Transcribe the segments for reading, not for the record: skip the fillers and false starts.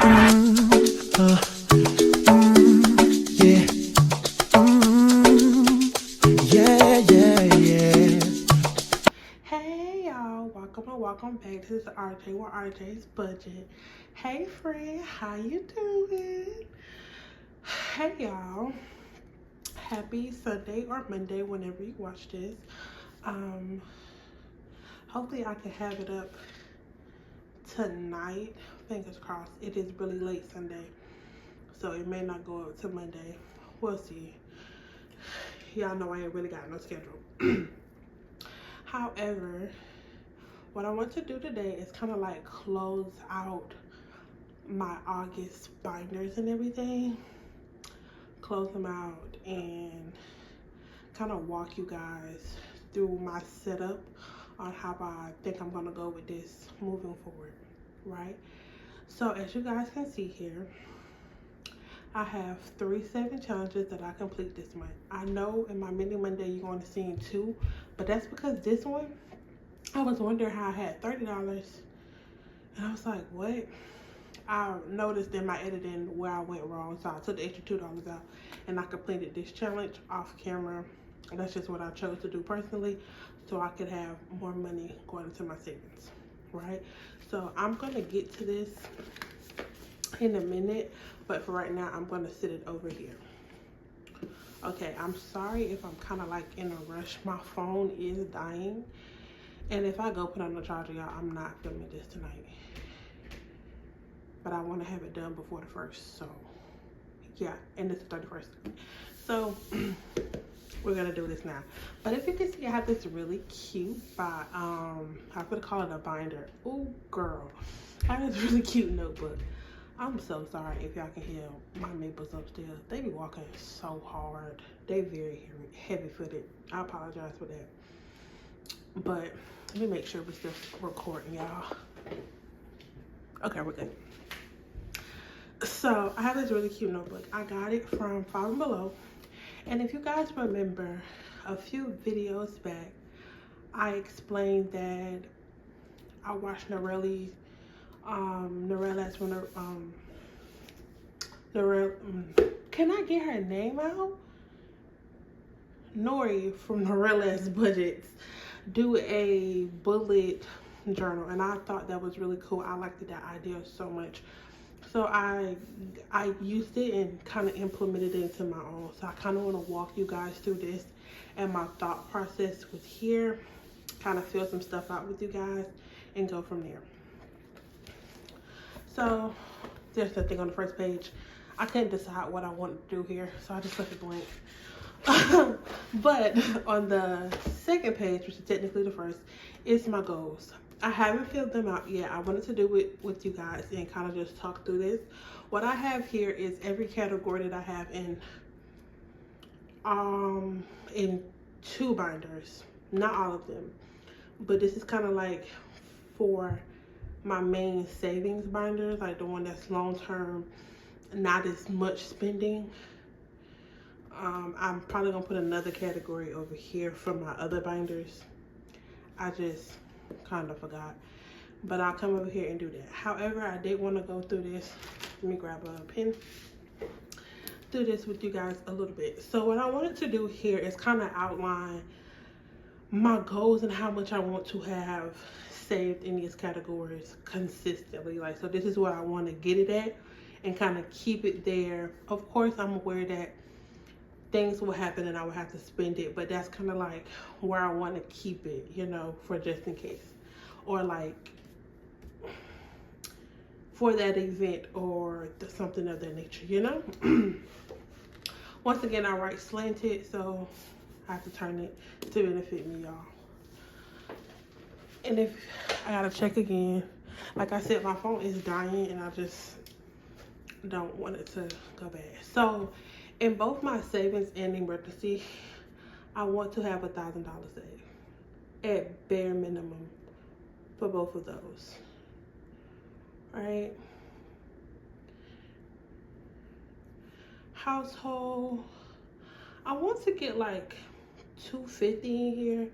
Yeah. Yeah, yeah, yeah. Hey y'all, welcome back to the RJ with RJ's Budget. Hey friend, how you doing? Hey y'all, happy Sunday or Monday whenever you watch this. Um, Hopefully I can have it up tonight. Fingers crossed. It is really late Sunday, so it may not go up to Monday. We'll see. Y'all know I ain't really got no schedule. However, what I want to do today is kind of like close out my August binders and everything. Close them out and kind of walk you guys through my setup on how I think I'm gonna go with this moving forward, right? So as you guys can see here, I have 3 saving challenges that I complete this month. I know in my mini Monday you're going to see 2, but that's because this one, I was wondering how I had $30 and I was like, what? I noticed in my editing where I went wrong, so I took the extra $2 out and I completed this challenge off camera. That's just what I chose to do personally, so I could have more money going into my savings, right? So I'm gonna get to this in a minute, but for right now I'm gonna sit it over here. Okay, I'm sorry if I'm kind of like in a rush. My phone is dying, and if I go put on the charger, y'all, I'm not filming this tonight, but I want to have it done before the 1st. So yeah, and it's the 31st. So we're gonna do this now. But if you can see, I have this really cute I would call it a binder. Oh girl, I have this really cute notebook. I'm so sorry if y'all can hear my neighbors upstairs. They be walking so hard. They very heavy footed. I apologize for that, but let me make sure we're still recording, y'all. Okay, we're good. So I have this really cute notebook. I got it from Fall Below. And if you guys remember a few videos back, I explained that I watched Norelli's, can I get her name out? Nori from Norella's Budgets do a bullet journal, and I thought that was really cool. I liked that idea so much. So I used it and kind of implemented it into my own. So I kind of want to walk you guys through this and my thought process with here, kind of fill some stuff out with you guys and go from there. So there's nothing on the first page. I couldn't decide what I wanted to do here, so I just left it blank. But on the second page, which is technically the first, is my goals. I haven't filled them out yet. I wanted to do it with you guys and kind of just talk through this. What I have here is every category that I have in 2 binders. Not all of them, but this is kind of like for my main savings binders, like the one that's long term, not as much spending. I'm probably gonna put another category over here for my other binders. I just kind of forgot, but I'll come over here and do that. However, I did want to go through this. Let me grab a pen. Do this with you guys a little bit. So what I wanted to do here is kind of outline my goals and how much I want to have saved in these categories consistently. Like, so this is where I want to get it at and kind of keep it there. Of course, I'm aware that things will happen and I will have to spend it, but that's kind of like where I want to keep it, you know, for just in case, or like for that event or something of that nature, you know. Once again, I write slanted, so I have to turn it to benefit me, y'all. And if I gotta check again, like I said, my phone is dying and I just don't want it to go bad. So in both my savings and emergency, I want to have $1,000 saved at bare minimum for both of those, right? Household, I want to get like $250 in here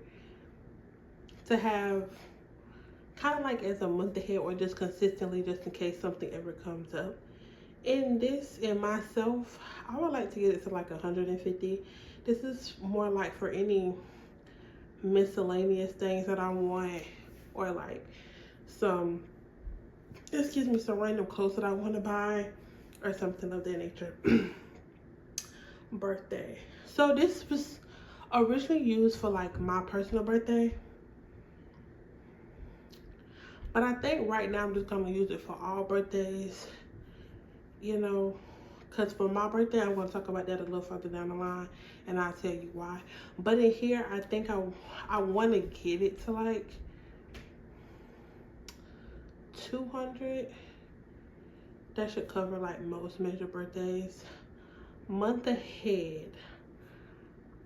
to have kind of like as a month ahead or just consistently, just in case something ever comes up. In myself, I would like to get it to like 150. This is more like for any miscellaneous things that I want, or like some, excuse me, some random clothes that I want to buy or something of that nature. Birthday. So this was originally used for like my personal birthday, but I think right now I'm just gonna use it for all birthdays, you know, because for my birthday, I'm going to talk about that a little further down the line, and I'll tell you why. But in here, I think I want to get it to like 200. That should cover like most major birthdays. Month ahead,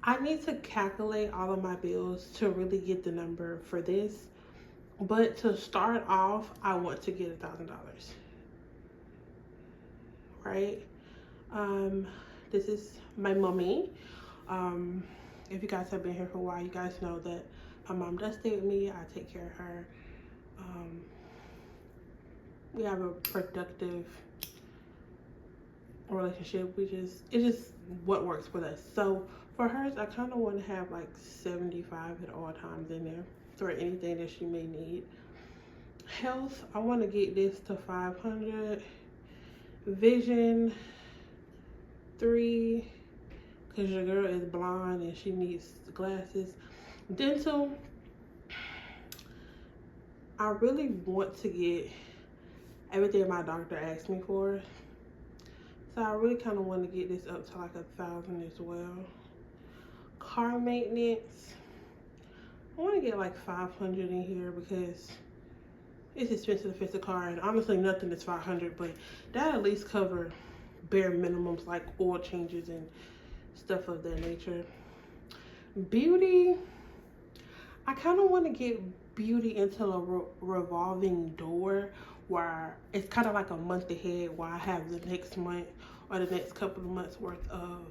I need to calculate all of my bills to really get the number for this. But to start off, I want to get $1,000, right? This is my mommy. If you guys have been here for a while, you guys know that my mom does stay with me. I take care of her. We have a productive relationship. It's just what works with us. So for hers, I kind of want to have like 75 at all times in there for anything that she may need. Health, I want to get this to 500. Vision, 3, because your girl is blind and she needs glasses. Dental, I really want to get everything my doctor asked me for, so I really kind of want to get this up to like 1,000 as well. Car maintenance, I want to get like 500 in here because it's expensive to fix a car, and honestly nothing is 500, but that at least cover bare minimums like oil changes and stuff of that nature. Beauty, I kind of want to get beauty into a revolving door where it's kind of like a month ahead, where I have the next month or the next couple of months worth of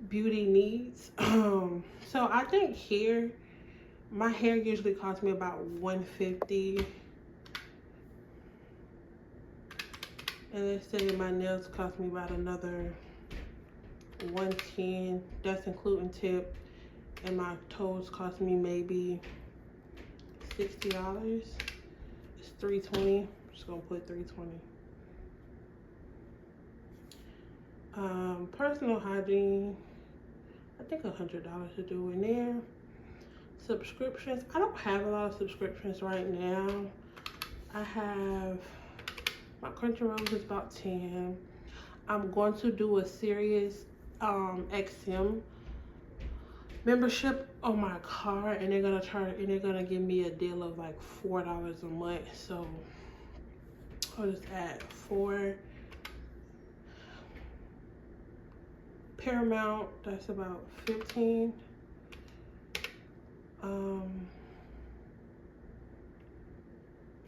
beauty needs. So I think here, my hair usually costs me about $150, and let's say my nails cost me about another $110. That's including tip, and my toes cost me maybe $60. It's $320. I'm just gonna put $320. Personal hygiene, I think $100 to do in there. Subscriptions, I don't have a lot of subscriptions right now. I have my Crunchyroll is about 10. I'm going to do a Sirius XM membership on my car, and they're gonna give me a deal of like $4 a month. So I'll just add 4. Paramount, that's about 15.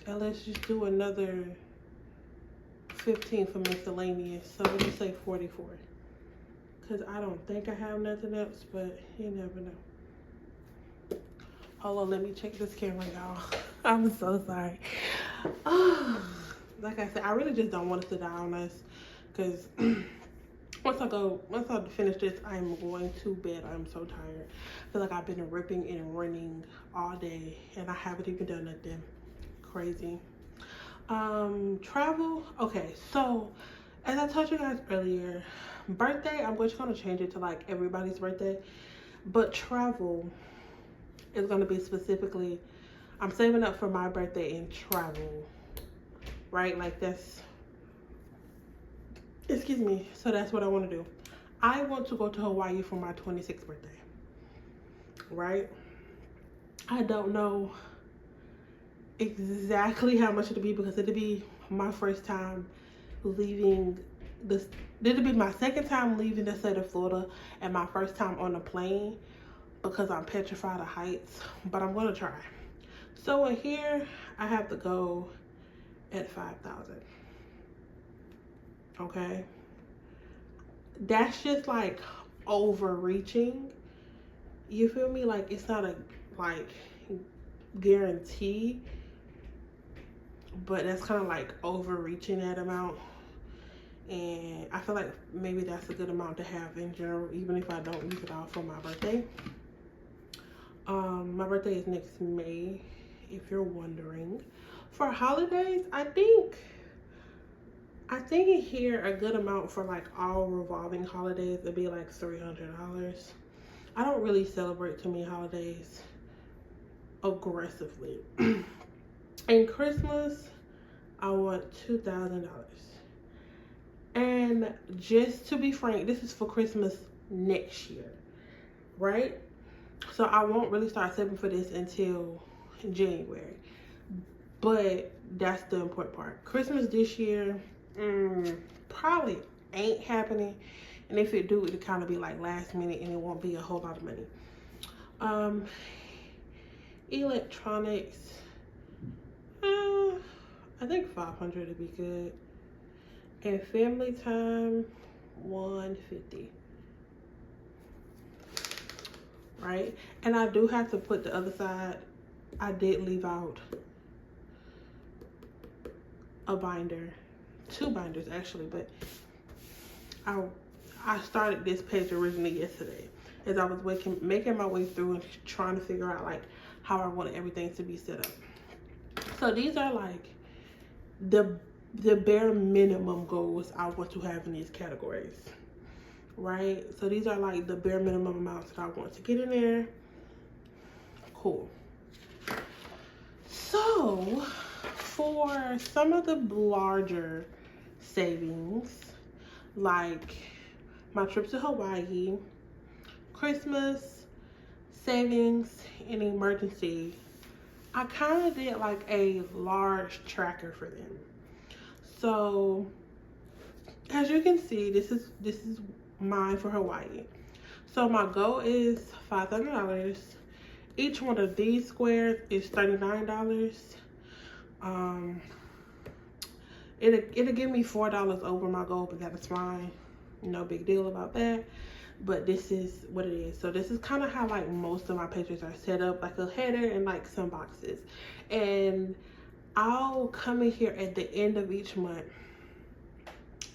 And let's just do another 15 for miscellaneous. So let's just say 44. Because I don't think I have nothing else, but you never know. Hold on, let me check this camera, y'all. I'm so sorry. Like I said, I really just don't want to sit down on this, because once I finish this, I'm going to bed. I'm so tired. I feel like I've been ripping and running all day, and I haven't even done nothing crazy. Travel. Okay, so as I told you guys earlier, birthday, I'm just gonna change it to like everybody's birthday, but travel is gonna be specifically, I'm saving up for my birthday and travel, right? Like that's, excuse me, so that's what I want to do. I want to go to Hawaii for my 26th birthday, right? I don't know exactly how much it'll be, because it'll be my first time leaving this, it'll be my second time leaving the state of Florida and my first time on a plane, because I'm petrified of heights, but I'm gonna try. So in here, I have to go at 5,000. Okay, that's just like overreaching, you feel me? Like it's not a, like, guarantee, but that's kind of like overreaching that amount. And I feel like maybe that's a good amount to have in general, even if I don't use it all for my birthday. My birthday is next May, if you're wondering. For holidays, I think in here a good amount for like all revolving holidays would be like $300. I don't really celebrate too many holidays aggressively. And Christmas, I want $2,000. And just to be frank, this is for Christmas next year, right? So I won't really start saving for this until January. But that's the important part. Christmas this year, probably ain't happening. And if it do, it'll kind of be like last minute and it won't be a whole lot of money. Electronics, I think 500 would be good. And family time, 150. Right? And I do have to put the other side. I did leave out a binder, 2 binders actually, but I started this page originally yesterday as I was making my way through and trying to figure out like how I wanted everything to be set up. So these are like the bare minimum goals I want to have in these categories, right? So these are like the bare minimum amounts that I want to get in there. Cool. So for some of the larger savings, like my trip to Hawaii, Christmas, savings, and emergency, I kind of did like a large tracker for them. So as you can see, this is mine for Hawaii. So my goal is $500. Each one of these squares is $39. It'll give me $4 over my goal, but that is fine. No big deal about that. But this is what it is. So this is kind of how like most of my pages are set up, like a header and like some boxes. And I'll come in here at the end of each month,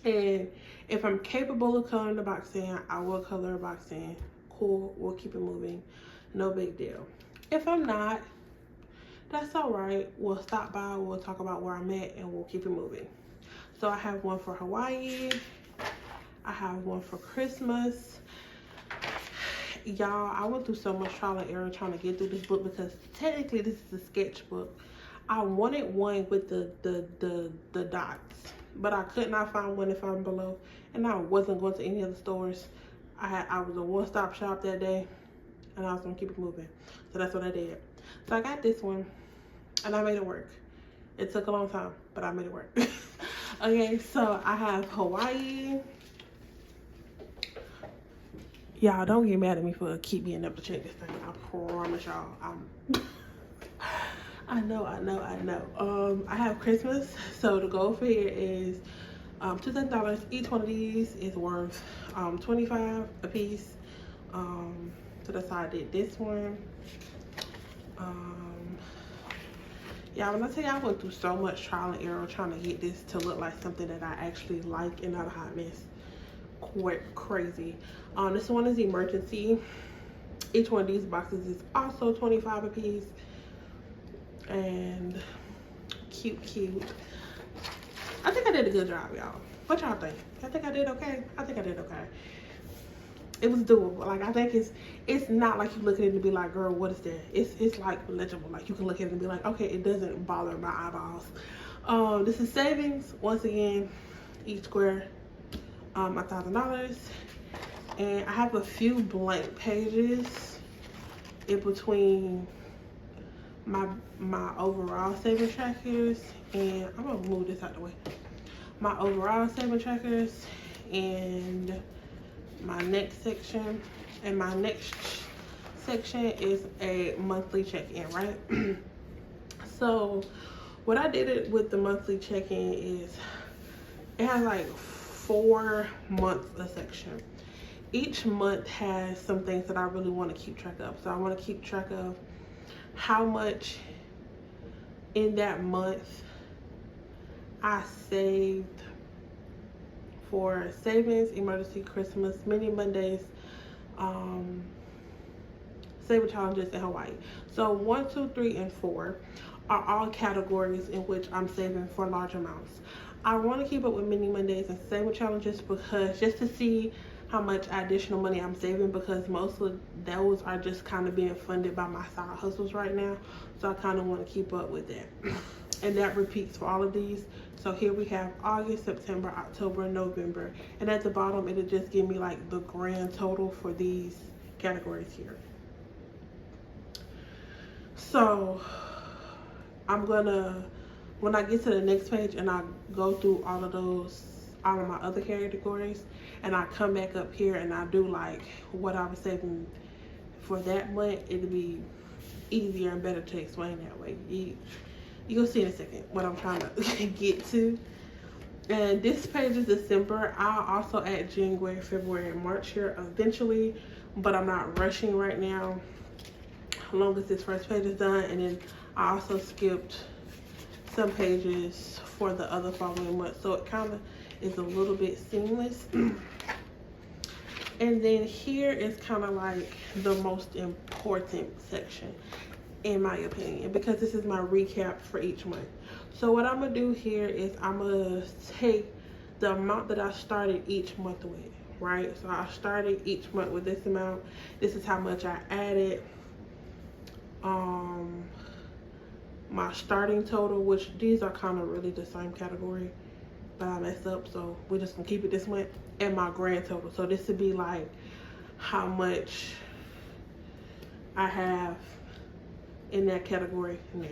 and if I'm capable of coloring the box in, I will color a box in. Cool, we'll keep it moving. No big deal. If I'm not, that's all right. We'll stop by, we'll talk about where I'm at, and we'll keep it moving. So I have one for Hawaii. I have one for Christmas. Y'all, I went through so much trial and error trying to get through this book because technically this is a sketchbook. I wanted one with the dots, but I could not find one if I'm below, and I wasn't going to any other stores. I was a one-stop shop that day, and I was gonna keep it moving. So that's what I did. So I got this one, and I made it work. It took a long time, but I made it work. Okay, so I have Hawaii. Y'all don't get mad at me for keep being able to check this thing. I promise y'all. I know. I have Christmas. So the goal for here is $2,000. Each one of these is worth $25 a piece. So that's how I did this one. Yeah, when I tell you I went through so much trial and error trying to get this to look like something that I actually like and not a hot mess. Crazy. This one is emergency. Each one of these boxes is also $25 a piece. And cute. I think I did a good job, y'all. What y'all think? I think I did okay. I think I did okay. It was doable. Like, I think it's not like you look at it and be like, girl, what is that? It's like legible. Like, you can look at it and be like, okay, it doesn't bother my eyeballs. This is savings. Once again, each square $1,000. And I have a few blank pages in between my overall saving trackers, and I'm gonna move this out the way. My overall saving trackers and my next section, and my next section is a monthly check-in, right? So what I did it with the monthly check-in is it has like 4 months a section. Each month has some things that I really want to keep track of. So I want to keep track of how much in that month I saved for savings, emergency, Christmas, mini Mondays, saver challenges in Hawaii. So 1, 2, 3, and 4 are all categories in which I'm saving for large amounts. I want to keep up with mini Mondays and saver challenges because just to see how much additional money I'm saving, because most of those are just kind of being funded by my side hustles right now. So I kind of want to keep up with that. And that repeats for all of these. So here we have August, September, October, November. And at the bottom, it'll just give me like the grand total for these categories here. So I'm gonna, when I get to the next page and I go through all of my other categories, and I come back up here and I do like what I was saving for that month, it'll be easier and better to explain that way. You'll see in a second what I'm trying to get to. And this page is December. I'll also add January, February, and March here eventually, but I'm not rushing right now, as long as this first page is done. And then I also skipped some pages for the other following months, so it kind of is a little bit seamless. And then here is kind of like the most important section, in my opinion, because this is my recap for each month. So what I'm gonna do here is I'm gonna take the amount that I started each month with, right? So I started each month with this amount. This is how much I added. My starting total, which these are kind of really the same category, but I messed up, so we're just gonna keep it this month. And my grand total. So this would be like how much I have in that category now.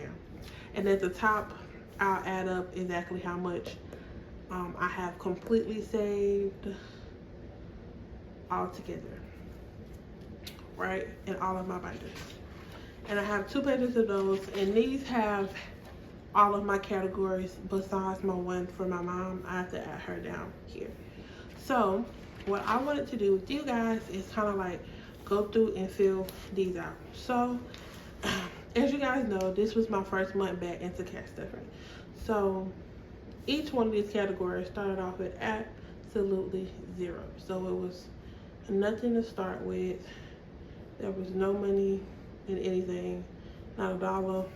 And at the top, I'll add up exactly how much I have completely saved all together, right? In all of my binders. And I have 2 pages of those, and these have all of my categories besides my one for my mom. I have to add her down here. So what I wanted to do with you guys is kind of like go through and fill these out. So as you guys know, this was my first month back into cash stuffing. So each one of these categories started off with absolutely 0. So it was nothing to start with. There was no money in anything, not a dollar,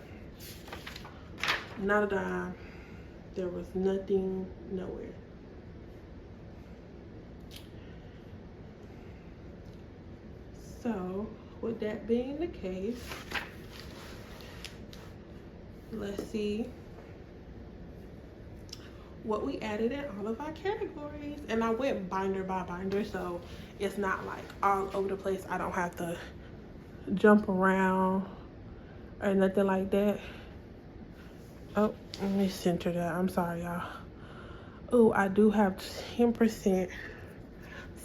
not a dime. There was nothing nowhere. So with that being the case, let's see what we added in all of our categories. And I went binder by binder, so it's not like all over the place. I don't have to jump around or nothing like that. Oh, let me center that. I'm sorry, y'all. Oh, I do have 10%.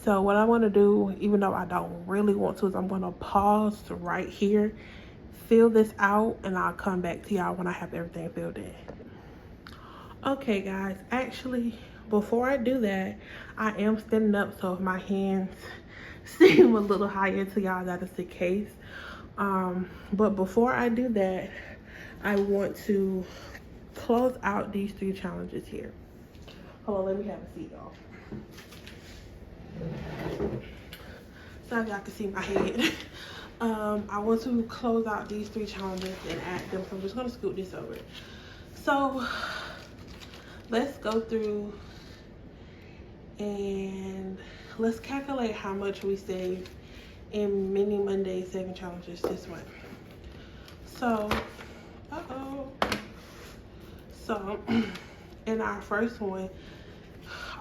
So what I want to do, even though I don't really want to, is I'm going to pause right here, fill this out, and I'll come back to y'all when I have everything filled in. Okay, guys, actually, before I do that, I am standing up, so if my hands seem a little higher to y'all, that is the case. But before I do that, I want to close out these 3 challenges here. Hold on, let me have a seat, y'all. So y'all can see my head. I want to close out these 3 challenges and add them, so I'm just going to scoot this over. So let's go through and let's calculate how much we saved in mini Monday saving challenges this month. So, So, in our first one,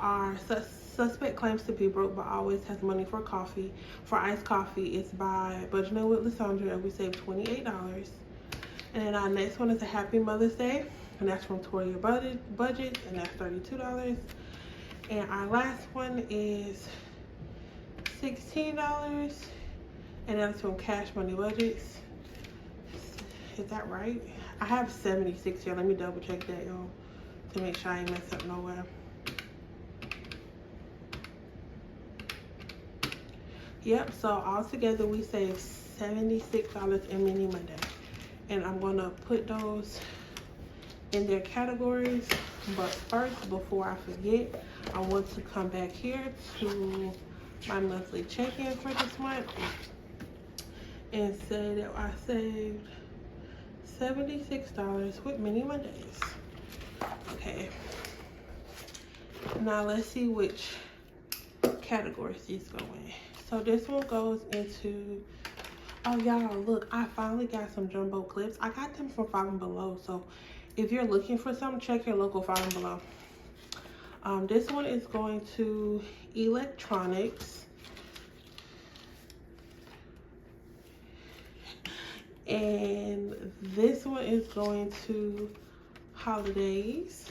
our suspect claims to be broke but always has money for coffee. For iced coffee, it's by Budgeting with Lysandra, and we saved $28. And then our next one is a Happy Mother's Day, and that's from Toria Budget, and that's $32. And our last one is $16, and that's from Cash Money Budgets. Is that right? I have 76 here. Let me double check that, y'all, to make sure I ain't mess up nowhere. Yep, so all together we saved $76 in mini Monday. and I'm gonna put those in their categories. But first, before I forget, I want to come back here to my monthly check-in for this month and say that I saved $76 with Mini Mondays. Okay, now let's see which categories these go in. So this one goes into, oh y'all, look, I finally got some jumbo clips. I got them from Five and Below, so if you're looking for some, check your local Five and Below. This one is going to electronics. And this one is going to holidays.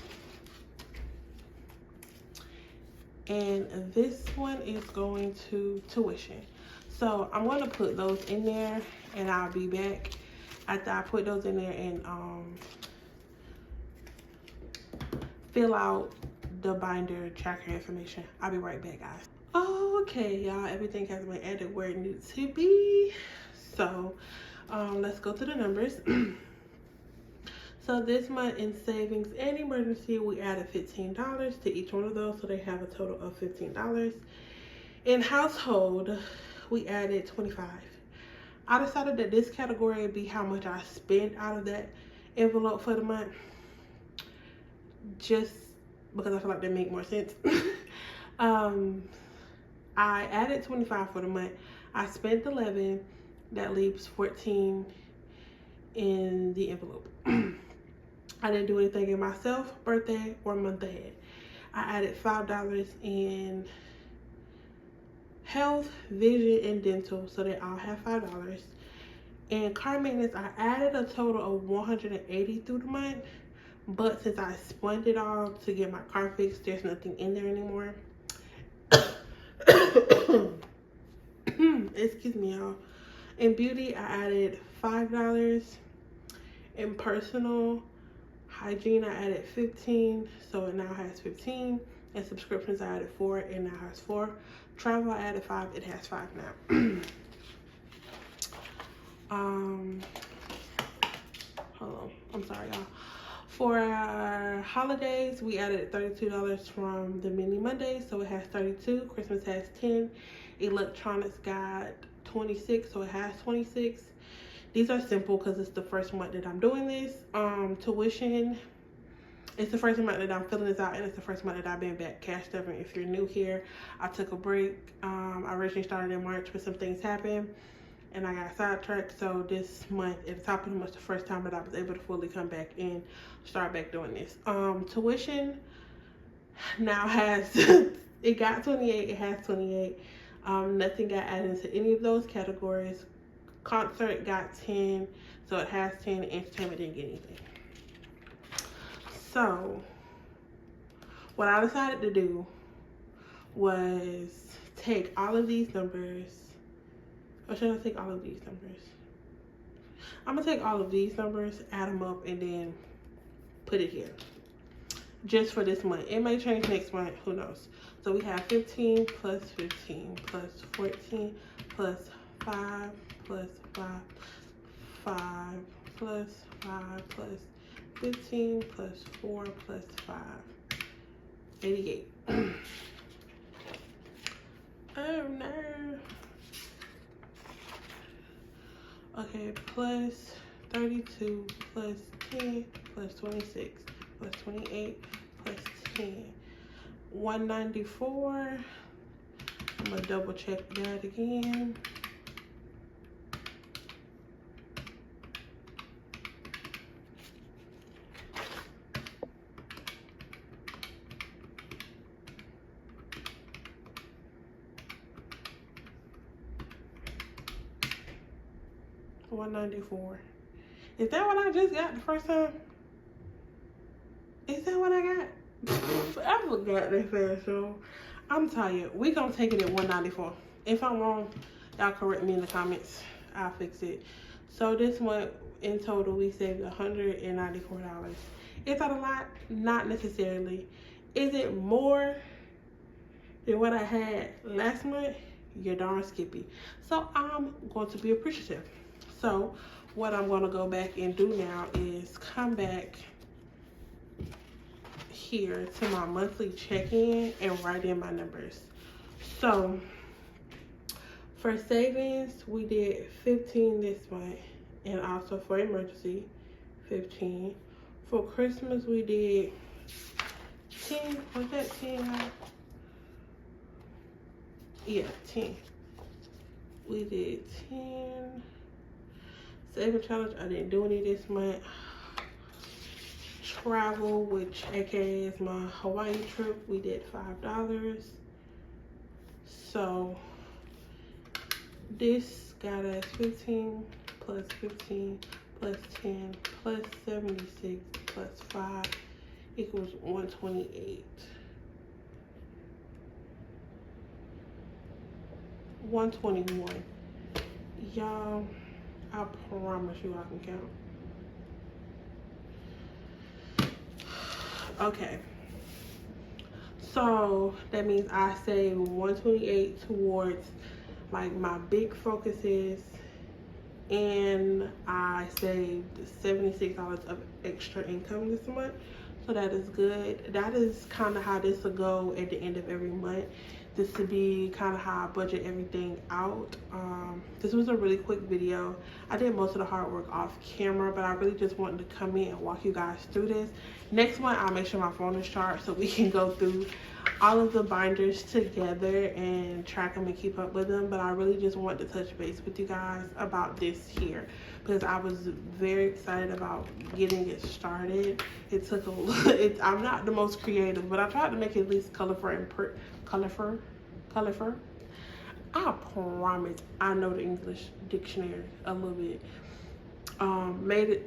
And this one is going to tuition. So I'm going to put those in there, and I'll be back after I put those in there and fill out the binder tracker information. I'll be right back, guys. Okay, y'all, everything has been added where it needs to be. So let's go to the numbers. So this month in savings and emergency, we added $15 to each one of those, so they have a total of $15. In household, we added $25. I decided that this category would be how much I spent out of that envelope for the month, just because I feel like they make more sense. I added $25 for the month. I spent $11. That leaves $14 in the envelope. I didn't do anything in myself, birthday, or month ahead. I added $5 in health, vision, and dental, so they all have $5. And car maintenance, I added a total of $180 through the month, but since I spent it all to get my car fixed, there's nothing in there anymore. Excuse me, y'all. In beauty, I added $5. In personal hygiene, I added $15, so it now has $15. And subscriptions, I added $4, it now has $4. Travel, I added $5, it has $5 now. Hold on, I'm sorry, y'all. For our holidays, we added $32 from the Mini Mondays, so it has $32. Christmas has $10. Electronics got $26, so it has $26. These are simple because it's the first month that I'm doing this. Tuition, it's the first month that I'm filling this out, and it's the first month that I've been back cash stuffing. If you're new here, I took a break. I originally started in March, but some things happened and I got sidetracked. So this month, it's pretty much the first time that I was able to fully come back and start back doing this. Tuition now has, it got 28, it has 28. Nothing got added into any of those categories. Concert got 10, so it has 10. Entertainment didn't get anything. So what I decided to do was take all of these numbers, or should I take all of these numbers? I'm gonna take all of these numbers, add them up, and then put it here. Just for this month. It may change next month, who knows? So we have 15 plus 15 plus 14 plus 5 plus 5, 5 plus 5 plus 15 plus 4 plus 5, 88. Oh no. Okay, plus 32 plus 10 plus 26 plus 28 plus 10. 194. I'm gonna double check that again. $194. Is that what I just got the first time? Is that what I got? I forgot that fast, so I'm tired. We gonna take it at $194. If I'm wrong, y'all correct me in the comments. I'll fix it. So this month in total we saved $194. Is that a lot? Not necessarily. Is it more than what I had last month? You're darn skippy. So I'm going to be appreciative. So what I'm going to go back and do now is come back here to my monthly check-in and write in my numbers. So for savings, we did 15 this month, and also for emergency, 15. For Christmas, we did 10. Was that 10? Yeah, 10. We did 10. Saving challenge, I didn't do any this month. Travel, which aka is my Hawaii trip, we did $5. So this got us 15 plus 15 plus 10 plus 76 plus 5 equals 128. 121. Y'all, I promise you I can count. Okay. So that means I save 128 towards like my big focuses, and I saved $76 of extra income this month. So that is good. That is kind of how this will go at the end of every month. This would be kind of how I budget everything out. This was a really quick video. I did most of the hard work off camera, but I really just wanted to come in and walk you guys through this. Next month, I'll make sure my phone is charged so we can go through all of the binders together and track them and keep up with them. But I really just wanted to touch base with you guys about this here, because I was very excited about getting it started. It took a I'm not the most creative, but I tried to make it at least colorful and colorful. I promise I know the English dictionary a little bit.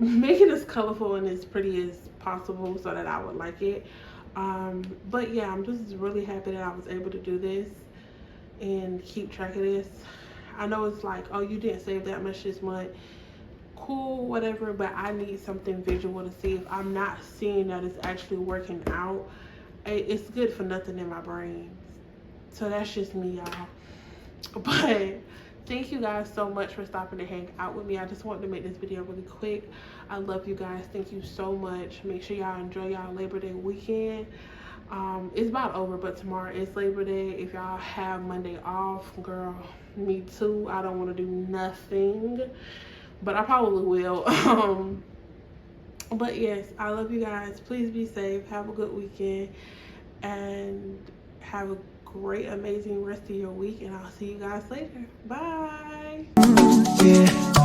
Make it as colorful and as pretty as possible so that I would like it. But yeah, I'm just really happy that I was able to do this and keep track of this. I know it's like, oh, you didn't save that much this month. Cool, whatever, but I need something visual to see. If I'm not seeing that it's actually working out, it's good for nothing in my brain. So that's just me, y'all. But thank you guys so much for stopping to hang out with me. I just wanted to make this video really quick. I love you guys. Thank you so much. Make sure y'all enjoy y'all Labor Day weekend. It's about over, but tomorrow is Labor Day. If y'all have Monday off, girl, me too. I don't want to do nothing, but I probably will. But yes, I love you guys. Please be safe. Have a good weekend and have a great, amazing rest of your week, and I'll see you guys later. Bye. Yeah.